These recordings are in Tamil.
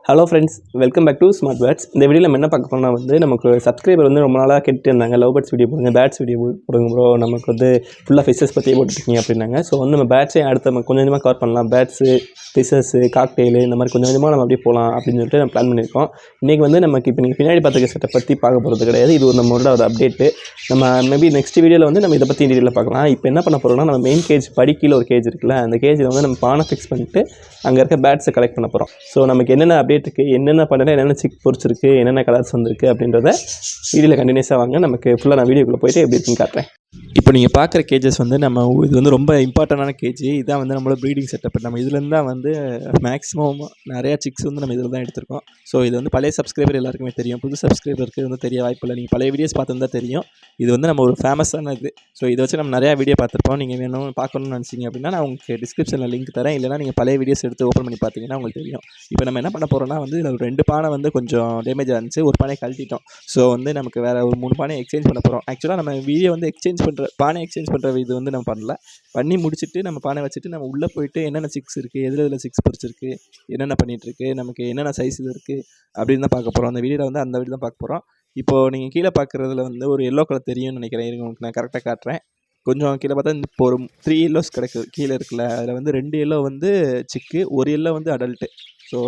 Hello friends, welcome back to Smart Birds. இந்த வீடியோவில் நம்ம என்ன பார்க்க போனால் நமக்கு சப்ஸ்கிரைபர் ரொம்ப நாளாக கேட்டுட்டு இருந்தாங்க, லவ் பேர்ட்ஸ் வீடியோ போடுங்க, பேட்ஸ் வீடியோ போடுங்க ப்ரோ, நமக்கு ஃபுல்லாக ஃபிஷஸ் பற்றியே போட்டுருக்கீங்க அப்படின்னாங்க. ஸோ நம்ம பேட்ஸே அடுத்த நம்ம கொஞ்சம் கொஞ்சமாக கவர் பண்ணலாம். பேட்ஸு, ஃபிஷஸ்ஸு, காக்டெயிலு இந்த மாதிரி கொஞ்சம் கொஞ்சமாக நம்ம அப்படியே போகலாம் அப்படின்னு சொல்லிட்டு நம்ம பிளான் பண்ணியிருக்கோம். இன்றைக்கி நமக்கு இப்போ நீங்கள் பின்னாடி பார்த்துக்க செட்டை பற்றி பார்க்க போகிறது கிடையாது. இது நம்மளோட ஒரு அப்டேட்டு. நம்ம மேபி நெக்ஸ்ட் வீடியோவில் நம்ம இதை பற்றி டீட்டெயிலில் பார்க்கலாம். இப்போ என்ன பண்ண போகிறோம்னா, நம்ம மெயின் கேஜ் படிக்கீழ ஒரு கேஜ் இருக்குல்ல, அந்த கேஜில் நம்ம பானை ஃபிக்ஸ் பண்ணிட்டு அங்கே இருக்க பேட்ஸை கலெக்ட் பண்ண போகிறோம். ஸோ நமக்கு என்னென்ன அப்டேட் இருக்குது, என்னென்ன பண்ணல, என்னென்ன சிக் பொறிச்சிருக்கு, என்னென்ன கலர்ஸ் வந்திருக்கு அப்படின்றத வீடியோவில் கண்டினியூஸாக வாங்க. நமக்கு ஃபுல்லாக நான் வீடியோக்குள்ளே போய்ட்டு எப்படி இருக்குன்னு காட்டுறேன். இப்போ நீங்கள் பார்க்குற கேஜஸ் நம்ம இது ரொம்ப இம்பார்ட்டண்டான கேஜ். இதான் நம்மளோட ப்ரீடிங் செட்டப். நம்ம இதுலேருந்து தான் மேக்ஸிமம் நிறையா சிக்ஸ் நம்ம இதில் தான் எடுத்திருக்கோம். ஸோ இது பழைய சப்ஸ்கிரைபர் எல்லாருக்குமே தெரியும். புது சப்ஸ்கிரைபருக்கு தெரிய வாய்ப்பில்லை. நீங்கள் பழைய வீடியோஸ் பார்த்துருந்தா தெரியும். இது நம்ம ஒரு ஃபேமஸான இது. ஸோ இதை வச்சு நம்ம நிறையா வீடியோ பார்த்துருப்போம். நீங்கள் வேணும் பார்க்கணும்னு நினச்சிங்க அப்படின்னா நான் உங்களுக்கு டிஸ்கிரிப்ஷனில் லிங்க் தரேன். இல்லைனா நீங்கள் பழைய வீடியோஸ் எடுத்து ஓப்பன் பண்ணி பார்த்தீங்கன்னா உங்களுக்கு தெரியும். இப்போ நம்ம என்ன பண்ண போகிறோம்னா இதில் 2 பானை கொஞ்சம் டேமேஜ் ஆகிருந்துச்சு. ஒரு பானையை கழட்டிட்டோம். ஸோ நமக்கு வேறு ஒரு 3 பானையை எக்ஸ்சேஞ்ச் பண்ண போகிறோம். ஆக்சுவலாக நம்ம வீடியோ பானை எக்ஸ்சேஞ்ச் பண்ணுற இது நம்ம பண்ணல. பண்ணி முடிச்சுட்டு நம்ம பானை வச்சுட்டு நம்ம உள்ளே போயிட்டு என்னென்ன சிக்ஸ் இருக்குது, எதில் சிக்ஸ் பொறிச்சிருக்கு, என்னென்ன பண்ணிகிட்ருக்கு, நமக்கு என்னென்ன சைஸ் இது இருக்குது அப்படின்னு தான் பார்க்க போகிறோம். அந்த வீடியோவில் அந்த வீடியோ தான் பார்க்க போகிறோம். இப்போது நீங்கள் கீழே பார்க்குறதுல ஒரு எல்லோ கலர் தெரியும்னு நினைக்கிறேன். உங்களுக்கு நான் கரெக்டாக காட்டுறேன். கொஞ்சம் கீழே பார்த்தா இப்போ ஒரு 3 எல்லோஸ் கிடைக்குது கீழே இருக்குல்ல. அதில் 2 எல்லோ சிக்கு, ஒரு எல்லோ அடல்ட்டு. ஸோ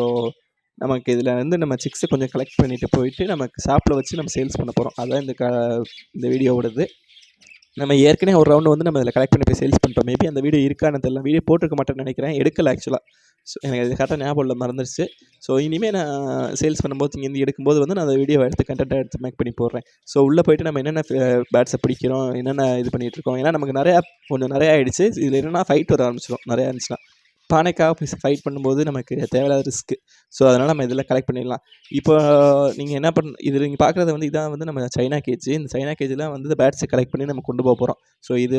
நமக்கு இதில் நம்ம சிக்ஸை கொஞ்சம் கலெக்ட் பண்ணிவிட்டு போயிட்டு நமக்கு ஷாப்பில் வச்சு நம்ம சேல்ஸ் பண்ண போகிறோம். அதுதான் இந்த வீடியோவோடது. நம்ம ஏற்கனவே ஒரு ரவுண்டு நம்ம இதில் கலெக்ட் பண்ணி போய் சேல்ஸ் பண்ணிட்டோம். மேபி அந்த வீடியோ இருக்கான்னு தெரியல. வீடியோ போட்டிருக்க மாட்டேன்னு நினைக்கிறேன். எடுக்கலை ஆக்சுவலாக. ஸோ எனக்கு அது கரெக்டாக ஞாபகம் இல்லை, மறந்துடுச்சு. ஸோ இனிமேல் நான் சேல்ஸ் பண்ணும்போது இங்கேருந்து எடுக்கும்போது நான் அந்த வீடியோவை எடுத்து கண்டென்ட்டாக எடுத்து மேக் பண்ணி போடுறேன். ஸோ உள்ளே போய்ட்டு நம்ம என்னென்ன பேட்ஸை பிடிக்கிறோம், என்னென்ன இது பண்ணிகிட்ருக்கோம். ஏன்னா நமக்கு கொஞ்சம் நிறையா ஆகிடுச்சு. இதில் என்னென்னா ஃபைட் வர ஆரம்பிச்சிடும் நிறையா இருந்துச்சுன்னா. பானைக்காக போய் ஃபைட் பண்ணும்போது நமக்கு தேவையில்லாத ரிஸ்க்கு. ஸோ அதனால் நம்ம இதில் கலெக்ட் பண்ணிடலாம். இப்போ நீங்கள் என்ன இதில் நீங்கள் பார்க்குறது இதான் நம்ம சைனா கேஜ். இந்த சைனா கேஜில் இந்த பேட்ஸை கலெக்ட் பண்ணி நம்ம கொண்டு போக போகிறோம். ஸோ இது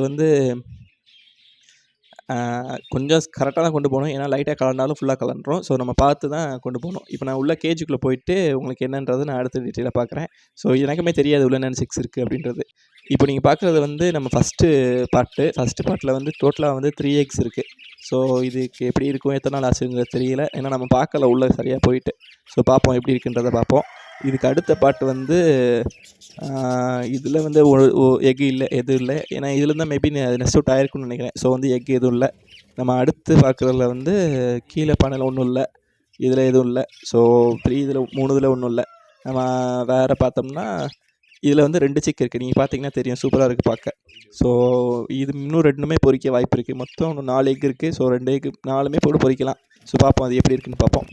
கொஞ்சம் கரெக்டாக தான் கொண்டு போகணும். ஏன்னா லைட்டாக கலந்தாலும் ஃபுல்லாக கலந்துரும். ஸோ நம்ம பார்த்து தான் கொண்டு போகணும். இப்போ நான் உள்ள கேஜுக்குள்ளே போயிட்டு உங்களுக்கு என்னன்றது நான் அடுத்த டீட்டெயிலாக பார்க்குறேன். ஸோ எனக்குமே தெரியாது உள்ள என்னென்ன சிக்ஸ் இருக்குது அப்படின்றது. இப்போ நீங்கள் பார்க்குறது நம்ம ஃபஸ்ட்டு பார்ட்டில் டோட்டலாக 3 எக்ஸ் இருக்குது. ஸோ இதுக்கு எப்படி இருக்கும், எத்தனை நாள் ஆச்சுங்கிறது தெரியல. ஏன்னா நம்ம பார்க்கல உள்ளே சரியாக போயிட்டு. ஸோ பார்ப்போம் எப்படி இருக்குன்றதை பார்ப்போம். இதுக்கு அடுத்த பாட்டு இதில் எக்கு இல்லை, எதுவும் இல்லை. ஏன்னா இதில் தான் மேபி நெஸ்ட் அவுட் ஆயிருக்குன்னு நினைக்கிறேன். ஸோ எக் எதுவும் இல்லை. நம்ம அடுத்து பார்க்குறதுல கீழே பானையில் ஒன்றும் இல்லை, இதில் எதுவும் இல்லை. ஸோ 3 இதில் 3 இதில் ஒன்றும் இல்லை. நம்ம வேறு பார்த்தோம்னா இதில் 2 சிக் இருக்குது. நீங்கள் பார்த்தீங்கன்னா தெரியும், சூப்பராக இருக்குது பார்க்க. ஸோ இது இன்னும் 2மே பொறிக்க வாய்ப்பு இருக்குது. மொத்தம் 4 எக் இருக்குது. ஸோ 2 எக் 4மே போட்டு பொறிக்கலாம். ஸோ பார்ப்போம் அது எப்படி இருக்குன்னு பார்ப்போம்.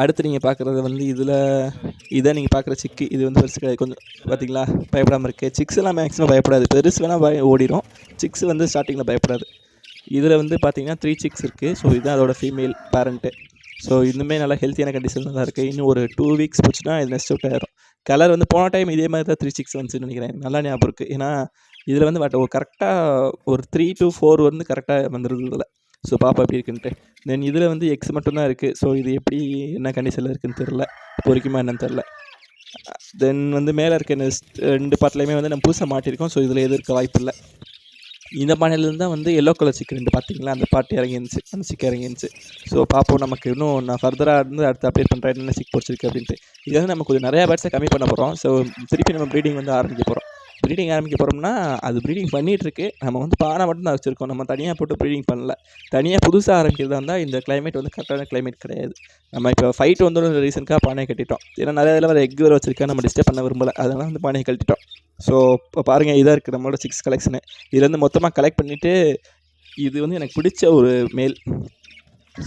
அடுத்து நீங்கள் பார்க்குறது இதை நீங்கள் பார்க்குற சிக்கு. இது பெருசு கிடையாது. கொஞ்சம் பார்த்தீங்களா, பயப்படாமல் இருக்குது. சிக்ஸ் எல்லாம் மேக்ஸிமம் பயப்படாது. பெருசு வேணால் ஓடிடும். சிக்ஸ் ஸ்டார்டிங்கில் பயப்படாது. இதில் பார்த்தீங்கன்னா 3 சிக்ஸ் இருக்குது. ஸோ இதுதான் அதோட ஃபீமேல் பேரண்ட்டு. ஸோ இன்னுமே நல்லா ஹெல்த்தியான கண்டிஷனில் தான் இருக்குது. இன்னும் ஒரு 2 வீக்ஸ் போச்சுன்னா இது நெஸ்ட் அவுட் ஆயிரும். கலர் போன டைம் இதே மாதிரி தான் 3 சிக்ஸ் வந்துச்சுன்னு நினைக்கிறேன். நல்லா ஞாபகம் இருக்குது. ஏன்னா இதில் கரெக்டாக ஒரு 3 to 4 கரெக்டாக வந்துடுது இதில். ஸோ பாப்பா எப்படி இருக்குன்ட்டு. தென் இதில் எக்ஸ் மட்டும்தான் இருக்குது. ஸோ இது எப்படி என்ன கண்டிஷனில் இருக்குதுன்னு தெரில, பொறிக்குமா என்னன்னு தெரில. தென் மேலே இருக்க நெக்ஸ்ட் 2 பார்ட்லேயுமே நம்ம புதுசாக மாட்டியிருக்கோம். ஸோ இதில் எதுவும் இருக்க வாய்ப்பு இல்லை. இந்த பானையிலேருந்து தான் எல்லோ கலர் சிக்கு 2 பார்த்தீங்களா, அந்த பாட்டு இறங்கிருந்துச்சு, அந்த சிக்கு இறங்கிருந்துச்சு. ஸோ பார்ப்போம். நமக்கு இன்னும் நான் ஃபர்தராக அடுத்து அப்டேட் பண்ணுறேன் என்னென்ன சிக் பொறிச்சிருக்கு அப்படின்ட்டு. இது நம்ம கொஞ்சம் நிறையா பேட்ஸை கம்மி பண்ண போகிறோம். ஸோ திருப்பி நம்ம ப்ரீடிங் ஆரம்பிக்க போகிறோம். ப்ரீடிங் ஆரம்பிக்க போகிறோம்னா அது ப்ரீடிங் பண்ணிகிட்ருக்கு. நம்ம பானை மட்டும் தான் வச்சுருக்கோம். நம்ம தனியாக போட்டு ப்ரீடிங் பண்ணல. தனியாக புதுசாக ஆரம்பிக்கிறதா இருந்தால் இந்த கிளைமேட் கரெக்டான கிளைமேட் கிடையாது. நம்ம இப்போ ஃபைட் ஒரு ரீசனுக்காக பானையை கட்டிட்டோம். ஏன்னா நிறைய இதில் வேறு எக் வேறு வச்சுருக்கா, நம்ம டிஸ்டர்ப் பண்ண விரும்பலை. அதனால் பானையை கட்டிட்டோம். ஸோ இப்போ பாருங்கள், இதாக இருக்குது நம்மளோட 6 கலெக்ஷனு. இதுலேருந்து மொத்தமாக கலெக்ட் பண்ணிவிட்டு இது எனக்கு பிடிச்ச ஒரு மேல்.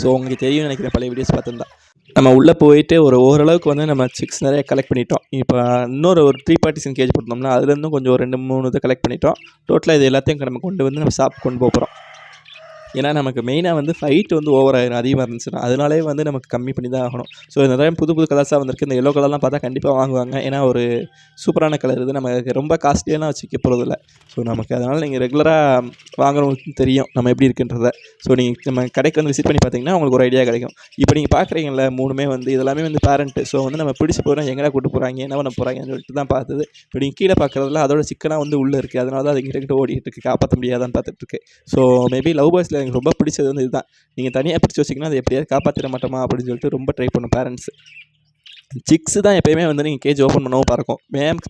ஸோ உங்களுக்கு தெரியும்னு நினைக்கிறேன், பழைய வீடியோஸ் பார்த்துருந்தா. நம்ம உள்ளே போயிட்டு ஓரளவுக்கு நம்ம சிக்ஸ் நிறைய கலெக்ட் பண்ணிட்டோம். இப்போ இன்னொரு 3 பார்ட்டிஷன் கேஜ் போட்டோம்னா அதுலேருந்தும் கொஞ்சம் 2-3 இதை கலெக்ட் பண்ணிட்டோம். டோட்டலாக இது எல்லாத்தையும் நம்ம கொண்டு நம்ம ஷாப் கொண்டு போகிறோம். ஏன்னா நமக்கு மெயினாக ஃபைட் ஓவராக அதிகமாக இருந்துச்சுன்னா அதனாலே நமக்கு கம்மி பண்ணி தான் ஆகணும். ஸோ நிறைய புது கலர்ஸாக வந்திருக்கு. இந்த எல்லோ கலர்லாம் பார்த்தா கண்டிப்பாக வாங்குவாங்க. ஏன்னா ஒரு சூப்பரான கலர் இது. நமக்கு ரொம்ப காஸ்ட்லியெல்லாம் வச்சுக்க போகிறதில்ல. ஸோ நமக்கு அதனால் நீங்கள் ரெகுலராக வாங்குறவங்களுக்கு தெரியும் நம்ம எப்படி இருக்குன்றதை. ஸோ நீங்கள் நம்ம கடைக்கு விசிட் பண்ணி பார்த்தீங்கன்னா உங்களுக்கு ஒரு ஐடியா கிடைக்கும். இப்போ நீங்கள் பார்க்குறீங்களா 3மே இதெல்லாமே பேரண்ட்டு. ஸோ நம்ம பிடிச்சி போகிறோம், எங்கடா கூட்டு போகிறாங்க, என்ன பண்ண போகிறாங்கன்னு சொல்லிட்டு தான் பார்த்தது. இப்போ நீங்கள் கீழே பார்க்குறதுல அதோட சிக்கனாக உள்ளே இருக்குது. அதனால தான் அது கிட்ட ஓடிட்டு இருக்குது, காப்பாற்ற முடியாதான்னு பார்த்துட்ருக்கு. ஸோ மேபி லவ் பேர்ட்ஸில் எனக்கு ரொம்ப பிடிச்சது வந்து இதுதான். நீங்கள் தனியாக பிரித்து வச்சிங்கன்னா அதை எப்படியாவது காப்பாற்றிட மாட்டோமா அப்படின்னு சொல்லிட்டு ரொம்ப ட்ரை பண்ணும் பேரண்ட்ஸ். சிக்ஸு தான் எப்போயுமே வந்து நீங்கள் கேஜ் ஓப்பன் பண்ணவும் பறக்கும்.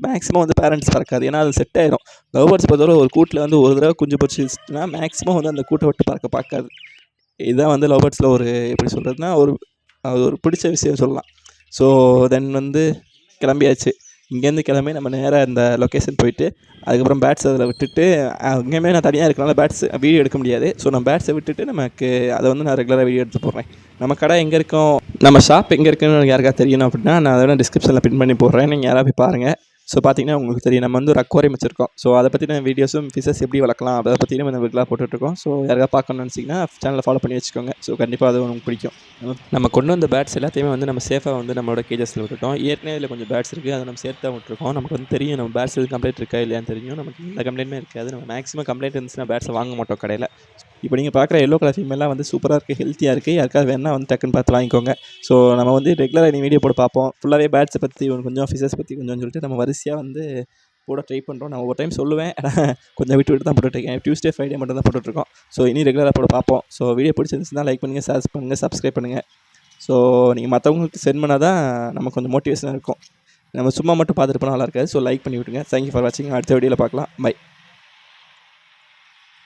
மேக்ஸிமம் வந்து பேரண்ட்ஸ் பறக்காது. ஏன்னா அது செட் ஆயிரும். லவ் பேர்ட்ஸ் பொறுத்தவரை ஒரு கூட்டில் வந்து ஒரு தடவை குஞ்சு பொரிச்சிச்சுன்னா மேக்ஸிமம் வந்து அந்த கூட்டை விட்டு பறக்க பார்க்காது. இதுதான் வந்து லவ் பேர்ட்ஸில் ஒரு எப்படி சொல்கிறதுனா அது ஒரு பிடிச்ச விஷயம் சொல்லலாம். ஸோ தென் வந்து கிளம்பியாச்சு. இங்கேருந்து கிளம்பி நம்ம நேராக இந்த லொக்கேஷன் போயிட்டு அதுக்கப்புறம் பேட்ஸ் அதில் விட்டுட்டு அங்கேயுமே நான் தனியாக இருக்கனால பேட்ஸ் வீடியோ எடுக்க முடியாது. ஸோ நான் பேட்ஸை விட்டுட்டு நமக்கு அதை வந்து நான் ரெகுலராக வீடியோ எடுத்து போடுறேன். நம்ம கடை எங்கே இருக்கோம், நம்ம ஷாப் எங்கே இருக்குன்னு யாருக்காவது தெரியணும் அப்படின்னா நான் அதோட டிஸ்கிரிப்ஷனில் பின் பண்ணி போடுறேன். நீங்கள் யாராவது போய் பாருங்கள். ஸோ பார்த்தீங்கன்னா உங்களுக்கு தெரியும் நம்ம வந்து ஒரு அக்வாரியம் வச்சிருக்கோம். ஸோ அதை பற்றின வீடியோஸும் ஃபிஷஸ் எப்படி வளர்க்கலாம் அதை பற்றியும் நம்ம ரெகுலராக போட்டுட்ருக்கோம். ஸோ யாராவது பார்க்கணும்னு நினச்சிங்கன்னா சேனலை ஃபாலோ பண்ணி வச்சுக்கோங்க. ஸோ கண்டிப்பாக அது உங்களுக்கு பிடிக்கும். நம்ம கொண்டு வந்த பேட்ஸ் எல்லாத்தையுமே வந்து நம்ம சேஃபாக வந்து நம்மளோட கேஜஸில் விட்டுட்டோம். ஏற்கனவே இதில் கொஞ்சம் பேட்ஸ் இருக்குது, அதை நம்ம சேர்த்து தான் விட்டுருக்கோம். நமக்கு வந்து தெரியும் நம்ம பேட்ஸ் கம்ப்ளைண்ட் இருக்கா இல்லையான்னு தெரியும். நமக்கு எந்த கம்ப்ளைண்ட்டுமே இருக்காது. நம்ம மேக்ஸிமம் கம்ப்ளைண்ட் இருந்துச்சுன்னா பேட்ஸை வாங்க மாட்டோம் கடையில். இப்போ நீங்கள் பார்க்குற எல்லோ கலர் ஃபீமெல்லாம் வந்து சூப்பராக இருக்குது, ஹெல்த்தியாக இருக்குது. யாருக்காவது வேணால் வந்து டக்குன்னு பார்த்து வாங்கிக்கோங்க. ஸோ நம்ம வந்து ரெகுலராக நீ வீடியோ போட்டு பார்ப்போம். ஃபுல்லாகவே பேட்ஸை பற்றி கொஞ்சம் ஃபிஷஸ் பற்றி கொஞ்சம் சொல்லிட்டு நம்ம வரிசையாக வந்து போட ட்ரை பண்ணுறோம். நான் ஒரு டைம் சொல்லுவேன், கொஞ்சம் விட்டு தான் போட்டுட்ருக்கேன். டியூஸ்டே ஃப்ரைடே மட்டும் தான் போட்டுட்ருக்கோம். ஸோ இனி ரெகுலராக போட பார்ப்போம். ஸோ வீடியோ பிடிச்சிருந்துச்சுன்னா லைக் பண்ணுங்கள், ஷேர் பண்ணுங்கள், சப்ஸ்கிரைப் பண்ணுங்கள். ஸோ நீங்கள் மற்றவங்களுக்கு சென்ட் பண்ணால் தான் நமக்கு கொஞ்சம் மோட்டிவேஷனாக இருக்கும். நம்ம சும்மா மட்டும் பார்த்துட்டு போனால் நல்லா இருக்காது. ஸோ லைக் பண்ணி விட்டுருங்க. தேங்க்யூ ஃபார் வாட்சிங். அடுத்த வீடியோவில் பார்க்கலாம். பை.